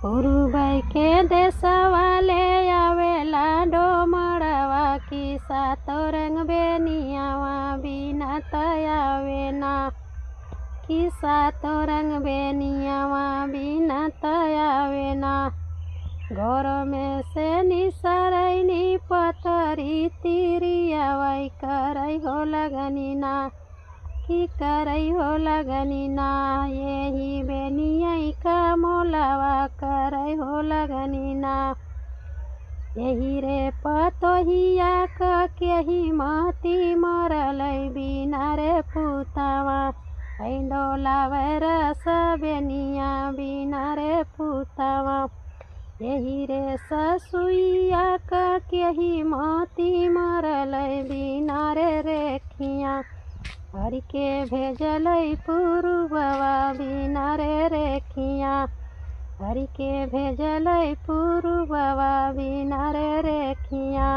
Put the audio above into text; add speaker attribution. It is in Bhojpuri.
Speaker 1: पुरुबै के देशवाले आवेला डोमड़वा की सातो रंग बेनियावा बिना तयावे ना की सातो रंग बेनियावा बिना तयावे ना। घर में से निसरैनी पतरी तिरियावाई करई हो लगनी ना की करई हो लगनी ना। यही बेनियाई का मोलावा करई हो लगनी ना। यही रे पतोहिया क केही मती मरलै बिना रे पुतावा डोलावे रस बेनिया बिना रे पुतावा। यही रे ससुइया क केही मती मरलै बिना रे रेखिया हरि के भेजलै पुरुबवा बिना रे रेखिया हरि के भेजलै पुरुबवा बिना रे रेखिया।